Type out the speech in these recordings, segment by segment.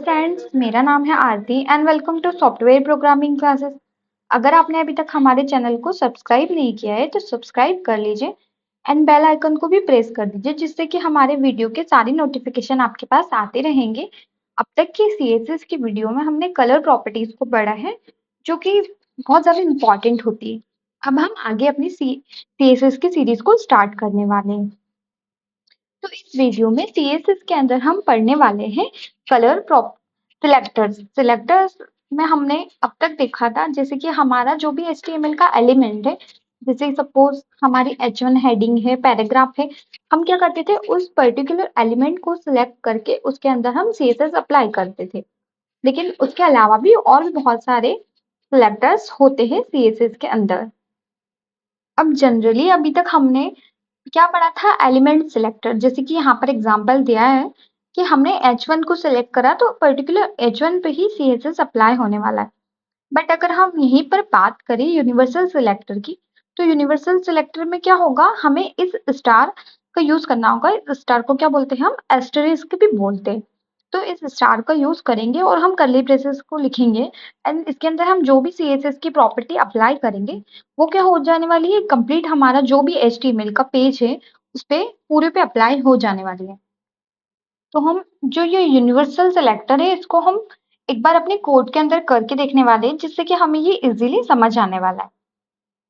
Friends, मेरा नाम है Aarti and welcome to software programming classes. अगर आपने अभी तक हमारे चैनल को सब्सक्राइब नहीं किया है तो सब्सक्राइब कर लीजिए एंड बेल आइकन को भी प्रेस कर दीजिए, जिससे कि हमारे वीडियो के सारी नोटिफिकेशन आपके पास आते रहेंगे। अब तक की सीएसएस की वीडियो में हमने कलर प्रॉपर्टीज को पढ़ा है, जो कि बहुत ज़्यादा इम्पोर्टेंट होती है। अब हम आगे अपनी सीएसएस की सीरीज को स्टार्ट करने वाले हैं। तो इस वीडियो में सीएसएस के अंदर हम पढ़ने वाले हैं कलर प्रॉप सिलेक्टर्स में हमने अब तक देखा था, जैसे कि हमारा जो भी एचटीएमएल का एलिमेंट है, जैसे सपोज हमारी H1 हेडिंग है, पैराग्राफ है, हम क्या करते थे, उस पर्टिकुलर एलिमेंट को सिलेक्ट करके उसके अंदर हम सीएसएस अप्लाई करते थे। लेकिन उसके अलावा भी और भी बहुत सारे सिलेक्टर्स होते हैं सीएसएस के अंदर। अब जनरली अभी तक हमने क्या पढ़ा था, एलिमेंट सिलेक्टर। जैसे कि यहाँ पर एग्जांपल दिया है कि हमने H1 को सिलेक्ट करा तो पर्टिकुलर H1 पे ही CSS अप्लाई होने वाला है। बट अगर हम यहीं पर बात करें यूनिवर्सल सिलेक्टर की, तो यूनिवर्सल सिलेक्टर में क्या होगा, हमें इस स्टार का यूज करना होगा। इस स्टार को क्या बोलते हैं, हम एस्टेरिस्क भी बोलते हैं। तो इस स्टार का यूज करेंगे और हम कर्ली ब्रेसेस को लिखेंगे एंड इसके अंदर हम जो भी CSS की प्रॉपर्टी अप्लाई करेंगे वो क्या हो जाने वाली है, कंप्लीट हमारा जो भी HTML का पेज है उस पे पूरे पे अप्लाई हो जाने वाली है। तो हम जो ये यूनिवर्सल सिलेक्टर है इसको हम एक बार अपने कोड के अंदर करके देखने वाले हैं, जिससे कि हमें ये इजीली समझ आने वाला है।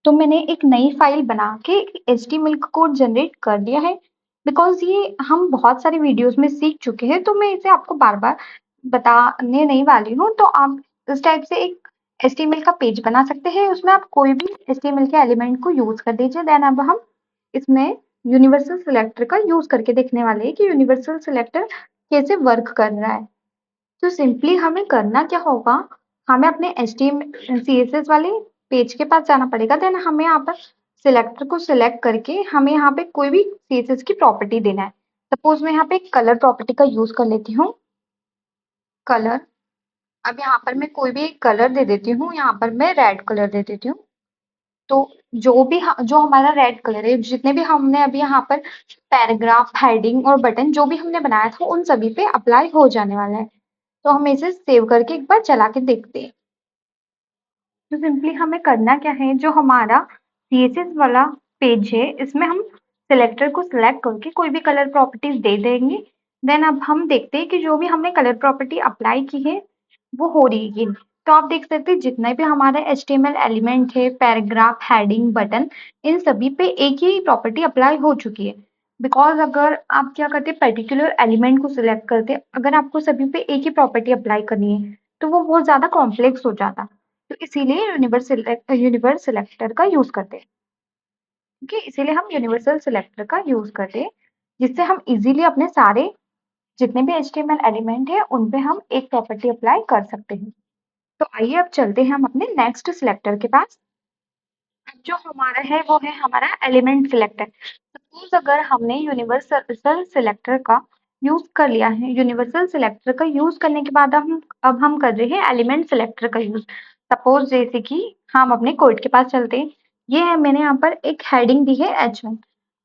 तो मैंने एक नई फाइल बना के HTML का कोड जनरेट कर दिया है, बिकॉज ये हम बहुत सारी वीडियोस में सीख चुके हैं, तो मैं इसे आपको बार बार बताने नहीं वाली हूँ। तो आप इस टाइप से एक HTML का पेज बना सकते हैं, उसमें आप कोई भी HTML के एलिमेंट को यूज कर दीजिए। देन अब हम इसमें यूनिवर्सल सिलेक्टर का यूज करके देखने वाले हैं कि यूनिवर्सल सिलेक्टर कैसे वर्क कर रहा है। तो सिंपली हमें करना क्या होगा, हमें अपने HTML CSS वाले पेज के पास जाना पड़ेगा। देन हमें यहाँ पर सिलेक्टर को सिलेक्ट करके हमें यहाँ पे कोई भी CSS की प्रॉपर्टी देना है। सपोज मैं यहाँ पे कलर प्रॉपर्टी का यूज कर लेती हूँ, कलर। अब यहाँ पर मैं कोई भी एक कलर दे देती हूँ, यहाँ पर मैं रेड कलर दे देती हूँ। तो जो हमारा रेड कलर है, जितने भी हमने अभी यहाँ पर पैराग्राफ, हेडिंग और बटन जो भी हमने बनाया था उन सभी पे अप्लाई हो जाने वाला है। तो हम इसे सेव करके एक बार चला के देखते हैं। तो सिंपली हमें करना क्या है, जो हमारा CSS वाला पेज है इसमें हम सिलेक्टर को सिलेक्ट करके कोई भी कलर प्रॉपर्टीज दे देंगे। देन अब हम देखते हैं कि जो भी हमने कलर प्रॉपर्टी अप्लाई की है वो हो रही है कि नहीं। तो आप देख सकते हैं जितने भी हमारे HTML एलिमेंट है, पैराग्राफ, हेडिंग, बटन, इन सभी पे एक ही प्रॉपर्टी अप्लाई हो चुकी है। बिकॉज अगर आप क्या करते हैं, पर्टिकुलर एलिमेंट को सिलेक्ट करते, अगर आपको सभी पे एक ही प्रॉपर्टी अप्लाई करनी है तो वो बहुत ज्यादा कॉम्प्लेक्स हो जाता। तो इसीलिए यूनिवर्स सिलेक्टर का यूज करते हैं। ठीक है, इसीलिए हम यूनिवर्सल सिलेक्टर का यूज करते हैं, जिससे हम इजीली अपने सारे जितने भी HTML एलिमेंट है उन पे हम एक प्रॉपर्टी अप्लाई कर सकते हैं। तो आइए अब चलते हैं हम अपने नेक्स्ट सिलेक्टर के पास। अब जो हमारा है वो है हमारा एलिमेंट सिलेक्टर। सपोज अगर हमने यूनिवर्सल सिलेक्टर का यूज कर लिया है, यूनिवर्सल सिलेक्टर का यूज करने के बाद अब हम कर रहे हैं एलिमेंट सिलेक्टर का यूज। सपोज जैसे कि हम अपने कोड के पास चलते हैं। ये है, मैंने यहाँ पर एक हेडिंग दी है H1।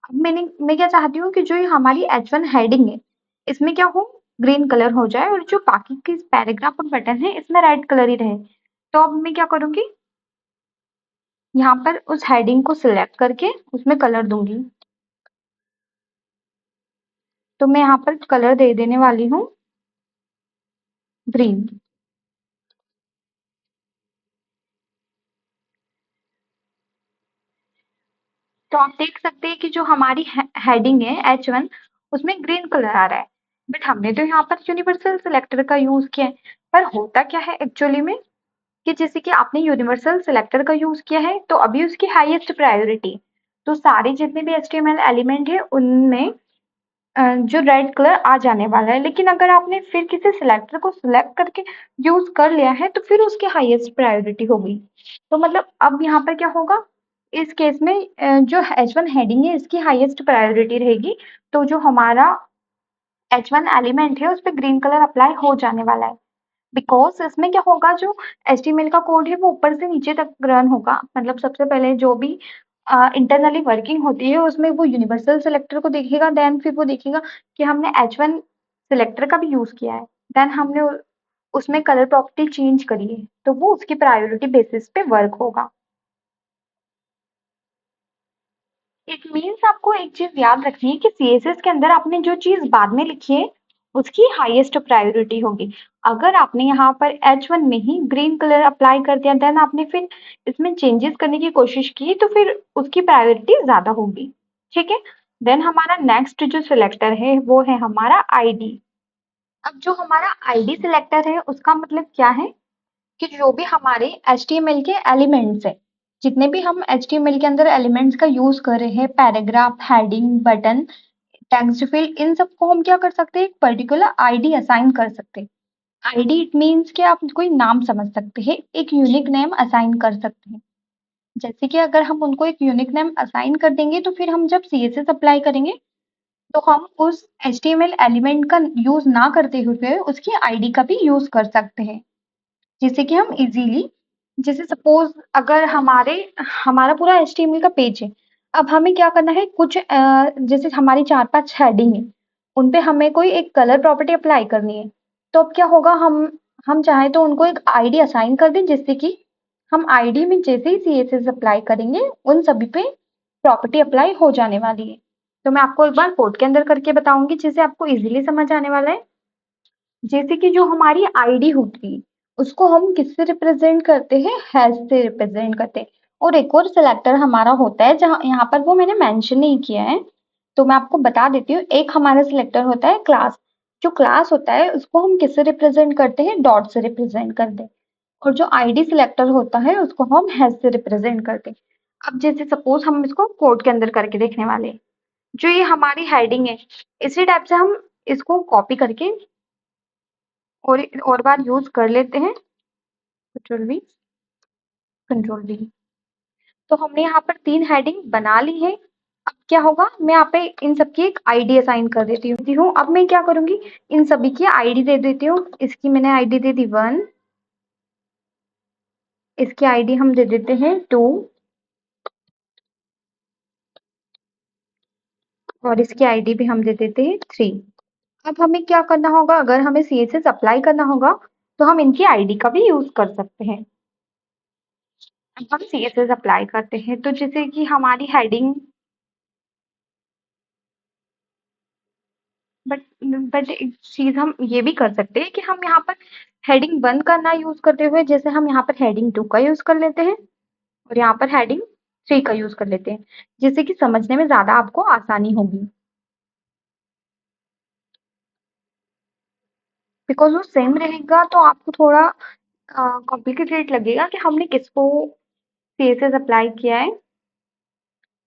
अब मैं क्या चाहती हूँ कि जो ये हमारी H1 हेडिंग है इसमें क्या हो, ग्रीन कलर हो जाए और जो बाकी के पैराग्राफ और बटन है इसमें रेड कलर ही रहे। तो अब मैं क्या करूंगी, यहाँ पर उस हेडिंग को सिलेक्ट करके उसमें कलर दूंगी। तो मैं यहाँ पर कलर दे देने वाली हूँ ग्रीन। तो आप देख सकते हैं कि जो हमारी हेडिंग है H1 उसमें ग्रीन कलर आ रहा है। बट हमने तो यहाँ पर यूनिवर्सल सिलेक्टर का यूज किया है। पर होता क्या है एक्चुअली में, कि जैसे कि आपने यूनिवर्सल सिलेक्टर का यूज किया है तो अभी उसकी हाईएस्ट प्रायोरिटी, तो सारे जितने भी HTML एलिमेंट है उनमें जो रेड कलर आ जाने वाला है। लेकिन अगर आपने फिर किसी सिलेक्टर को सिलेक्ट करके यूज कर लिया है तो फिर उसकी हाईएस्ट प्रायोरिटी होगी। तो मतलब अब यहाँ पर क्या होगा, इस केस में जो H1 हेडिंग है इसकी हाईएस्ट प्रायोरिटी रहेगी। तो जो हमारा H1 एलिमेंट है उस पर ग्रीन कलर अप्लाई हो जाने वाला है। बिकॉज इसमें क्या होगा, जो HTML का कोड है वो ऊपर से नीचे तक रन होगा। मतलब सबसे पहले जो भी इंटरनली वर्किंग होती है उसमें वो यूनिवर्सल सिलेक्टर को देखेगा। देन फिर वो देखेगा कि हमने H1 सिलेक्टर का भी यूज किया है। देन हमने उसमें कलर प्रॉपर्टी चेंज करिए तो वो उसकी प्रायोरिटी बेसिस पे वर्क होगा। इट मीन्स आपको एक चीज याद रखनी है कि सीएसएस के अंदर आपने जो चीज बाद में लिखी है उसकी हाईएस्ट प्रायोरिटी होगी। अगर आपने यहाँ पर H1 में ही ग्रीन कलर अप्लाई कर दिया देन आपने फिर इसमें चेंजेस करने की कोशिश की तो फिर उसकी प्रायोरिटी ज्यादा होगी। ठीक है, देन हमारा नेक्स्ट जो सिलेक्टर है वो है हमारा आईडी। अब जो हमारा आईडी सिलेक्टर है उसका मतलब क्या है कि जो भी हमारे HTML के एलिमेंट्स है, जितने भी हम HTML के अंदर एलिमेंट्स का यूज कर रहे हैं, paragraph, heading, button, text field, इन सबको हम क्या कर सकते हैं, एक पर्टिकुलर आईडी असाइन कर सकते हैं। आईडी इट मीन्स कि आप कोई नाम समझ सकते हैं, एक यूनिक नेम असाइन कर सकते हैं। जैसे कि अगर हम उनको एक यूनिक नेम असाइन कर देंगे तो फिर हम जब CSS अप्लाई करेंगे तो हम उस HTML एलिमेंट का यूज ना करते हुए उसकी आईडी का भी यूज कर सकते हैं, जिससे कि हम इजीली, जैसे सपोज अगर हमारा पूरा HTML का पेज है, अब हमें क्या करना है, कुछ जैसे हमारी 4-5 हेडिंग है, उन पे हमें कोई एक कलर प्रॉपर्टी अप्लाई करनी है। तो अब क्या होगा, हम चाहे तो उनको एक आईडी असाइन कर दें, जिससे कि हम आईडी में जैसे ही CSS अप्लाई करेंगे उन सभी पे प्रॉपर्टी अप्लाई हो जाने वाली है। तो मैं आपको एक बार कोड के अंदर करके बताऊंगी जिससे आपको इजीली समझ आने वाला है। जैसे कि जो हमारी आईडी होती है उसको हम किससे रिप्रेजेंट करते हैं, हैश से रिप्रेजेंट करते हैं। और एक और सिलेक्टर हमारा होता है जहाँ यहाँ पर वो मैंने मेंशन नहीं किया है, तो मैं आपको बता देती हूँ। एक हमारा सिलेक्टर होता है क्लास। जो क्लास होता है उसको हम किससे रिप्रेजेंट करते हैं, डॉट से रिप्रेजेंट करते हैं। और जो आईडी सिलेक्टर होता है उसको हम हैश से रिप्रेजेंट करते हैं। अब जैसे सपोज हम इसको कोड के अंदर करके देखने वाले हैं। जो ये हमारी हेडिंग है, इसी टाइप से हम इसको कॉपी करके और बार यूज कर लेते हैं, कंट्रोल V, कंट्रोल V। तो हमने यहाँ पर 3 हेडिंग बना ली है। अब क्या होगा, मैं यहाँ पे इन सबकी एक आईडी असाइन कर देती हूँ। अब मैं क्या करूंगी, इन सभी की आईडी दे देती हूँ। इसकी मैंने आईडी दे दी 1, इसकी आईडी हम दे देते हैं 2 और इसकी आईडी भी हम दे देते हैं 3। अब हमें क्या करना होगा, अगर हमें CSS अप्लाई करना होगा तो हम इनकी आईडी का भी यूज कर सकते हैं। अब हम CSS अप्लाई करते हैं तो जैसे कि हमारी हेडिंग, बट बट एक चीज हम ये भी कर सकते हैं कि हम यहाँ पर हेडिंग 1 का ना यूज करते हुए जैसे हम यहाँ पर हेडिंग 2 का यूज कर लेते हैं और यहाँ पर हेडिंग 3 का यूज कर लेते हैं, जिससे कि समझने में ज्यादा आपको आसानी होगी। बिकॉज वो सेम रहेगा तो आपको थोड़ा कॉम्प्लिकेटेड लगेगा कि हमने किसको CSS अप्लाई किया है।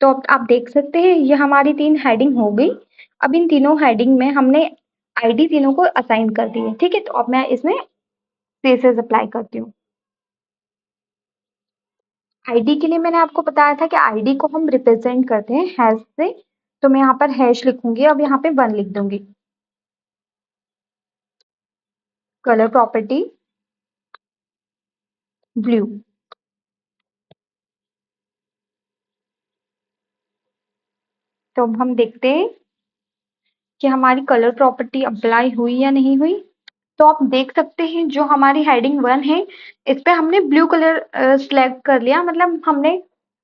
तो अब आप देख सकते हैं ये हमारी 3 हेडिंग हो गई। अब इन तीनों हेडिंग में हमने आईडी तीनों को असाइन कर दी है। ठीक है, तो अब मैं इसमें CSS अप्लाई करती हूँ। आईडी के लिए मैंने आपको बताया था कि आईडी को हम रिप्रेजेंट करते हैं हैश से, तो मैं यहाँ पर हैश लिखूंगी। अब यहाँ पे 1 लिख दूंगी। Colour property blue. तो अब हम देखते हैं कि हमारी कलर प्रॉपर्टी अप्लाई हुई या नहीं हुई। तो आप देख सकते हैं जो हमारी हेडिंग 1 है इस पे हमने ब्लू कलर सिलेक्ट कर लिया। मतलब हमने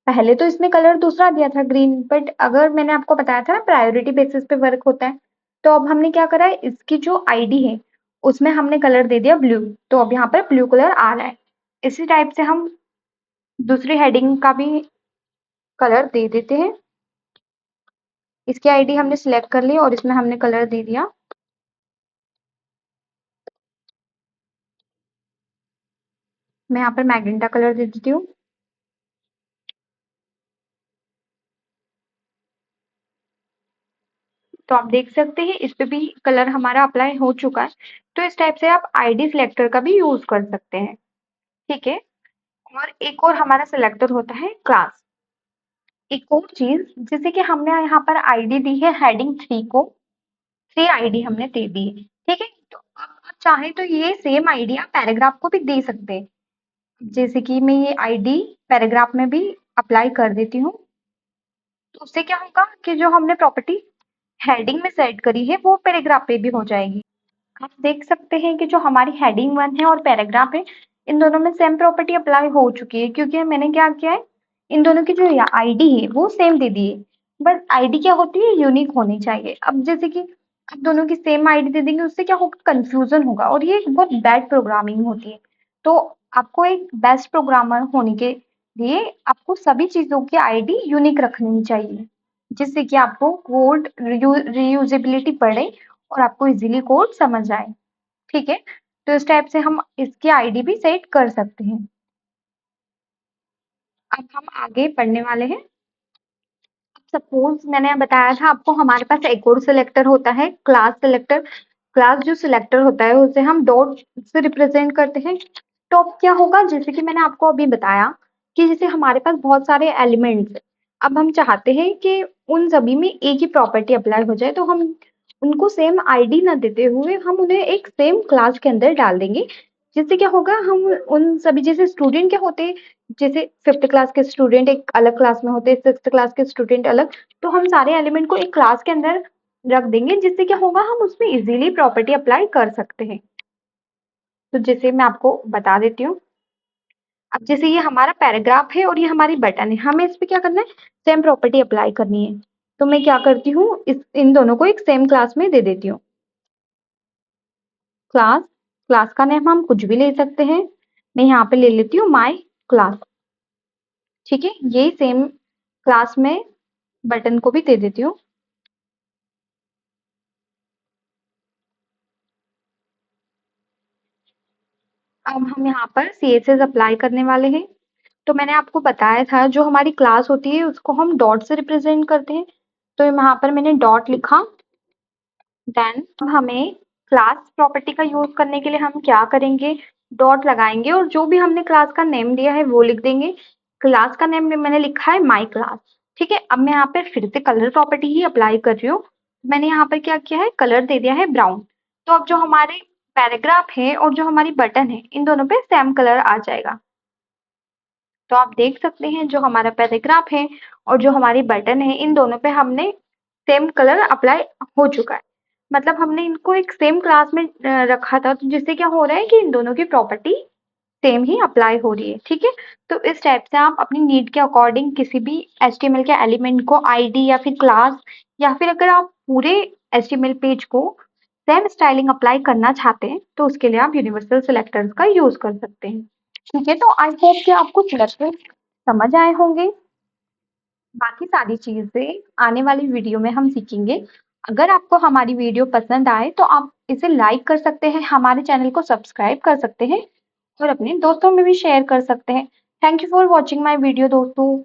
पहले तो इसमें कलर दूसरा दिया था ग्रीन, बट अगर मैंने आपको बताया था ना प्रायोरिटी बेसिस पे वर्क होता है, तो अब हमने क्या करा है, इसकी जो आईडी है उसमें हमने कलर दे दिया ब्लू। तो अब यहाँ पर ब्लू कलर आ रहा है। इसी टाइप से हम दूसरी हेडिंग का भी कलर दे देते हैं। इसकी आईडी हमने सिलेक्ट कर ली और इसमें हमने कलर दे दिया। मैं यहाँ पर मैजेंटा कलर दे देती हूँ। तो आप देख सकते हैं इस पे भी कलर हमारा अप्लाई हो चुका है। तो इस टाइप से आप आईडी सिलेक्टर का भी यूज कर सकते हैं। ठीक है, और एक और हमारा सिलेक्टर होता है क्लास। एक और चीज, जैसे कि हमने यहाँ पर आईडी दी है हेडिंग 3 को, 3 आईडी हमने दे दी है। ठीक है, तो आप चाहे तो ये सेम आईडी आप पैराग्राफ को भी दे सकते हैं। जैसे कि मैं ये आईडी पैराग्राफ में भी अप्लाई कर देती हूँ। तो उससे क्या होगा कि जो हमने प्रॉपर्टी हेडिंग में सेट करी है वो पैराग्राफ पे भी हो जाएगी। आप देख सकते हैं कि जो हमारी हेडिंग 1 है और पैराग्राफ है, इन दोनों में सेम प्रॉपर्टी अप्लाई हो चुकी है क्योंकि मैंने क्या किया है, इन दोनों की जो आईडी है वो सेम दे दी है। बस आईडी क्या होती है, यूनिक होनी चाहिए। अब जैसे कि आप दोनों की सेम आईडी दे देंगे, उससे क्या होगा, कंफ्यूजन होगा और ये एक बहुत बैड प्रोग्रामिंग होती है। तो आपको एक बेस्ट प्रोग्रामर होने के लिए आपको सभी चीज़ों की आईडी यूनिक रखनी चाहिए, जिससे कि आपको कोड रीयूजेबिलिटी बढ़े और आपको इजीली कोड समझ आए। ठीक है? तो इस टाइप से हम इसकी आईडी भी सेट कर सकते हैं। अब हम आगे पढ़ने वाले हैं। सपोज मैंने बताया था आपको, हमारे पास एक और सिलेक्टर होता है, क्लास सिलेक्टर। क्लास जो सिलेक्टर होता है उसे हम डॉट से रिप्रेजेंट करते हैं। तो अब क्या होगा, जैसे कि मैंने आपको अभी बताया कि जैसे हमारे पास बहुत सारे एलिमेंट्स, अब हम चाहते हैं कि उन सभी में एक ही प्रॉपर्टी अप्लाई हो जाए, तो हम उनको सेम आईडी ना देते हुए हम उन्हें एक सेम क्लास के अंदर डाल देंगे। जिससे क्या होगा, हम उन सभी, जैसे स्टूडेंट क्या होते हैं, जैसे 5th क्लास के स्टूडेंट एक अलग क्लास में होते हैं, 6th क्लास के स्टूडेंट अलग, तो हम सारे एलिमेंट को एक क्लास के अंदर रख देंगे, जिससे क्या होगा, हम उसमें इजीली प्रॉपर्टी अप्लाई कर सकते हैं। तो जैसे मैं आपको बता देती हूँ। अब जैसे ये हमारा पैराग्राफ है और ये हमारी बटन है, हमें इस पे क्या करना है, सेम प्रॉपर्टी अप्लाई करनी है। तो मैं क्या करती हूँ, इस इन दोनों को एक सेम क्लास में दे देती हूँ। क्लास, क्लास का नेम हम कुछ भी ले सकते हैं। मैं यहाँ पे ले लेती हूँ माई क्लास। ठीक है, यही सेम क्लास में बटन को भी दे देती हूँ। अब हम यहाँ पर CSS अप्लाई करने वाले हैं। तो मैंने आपको बताया था, जो हमारी क्लास होती है उसको हम डॉट से रिप्रेजेंट करते हैं। तो यहाँ पर मैंने डॉट लिखा। देन अब हमें क्लास प्रॉपर्टी का यूज करने के लिए हम क्या करेंगे, डॉट लगाएंगे और जो भी हमने क्लास का नेम दिया है वो लिख देंगे। क्लास का नेम मैंने लिखा है माई क्लास। ठीक है, अब मैं यहाँ पे फिर से कलर प्रॉपर्टी ही अप्लाई कर रही हूँ। मैंने यहाँ पर क्या किया है, कलर दे दिया है ब्राउन। तो अब जो हमारे पैराग्राफ है और जो हमारी बटन है, इन दोनों पे सेम कलर आ जाएगा। तो आप देख सकते हैं, जो हमारा पैराग्राफ है और जो हमारी बटन है, इन दोनों पे हमने सेम कलर अप्लाई हो चुका है। मतलब हमने इनको एक सेम क्लास में रखा था, तो जिससे क्या हो रहा है कि इन दोनों की प्रॉपर्टी सेम ही अप्लाई हो रही है। ठीक है, तो इस टाइप से आप अपनी नीड के अकॉर्डिंग किसी भी HTML के एलिमेंट को आईडी या फिर क्लास, या फिर अगर आप पूरे HTML पेज को सेम स्टाइलिंग अप्लाई करना चाहते हैं, तो उसके लिए आप यूनिवर्सल सिलेक्टर्स का यूज कर सकते हैं। ठीक है, तो आई होप कि आपको सिलेक्टर समझ आए होंगे। बाकी सारी चीजें आने वाली वीडियो में हम सीखेंगे। अगर आपको हमारी वीडियो पसंद आए तो आप इसे लाइक कर सकते हैं, हमारे चैनल को सब्सक्राइब कर सकते हैं और अपने दोस्तों में भी शेयर कर सकते हैं। Thank you for watching my video दोस्तों।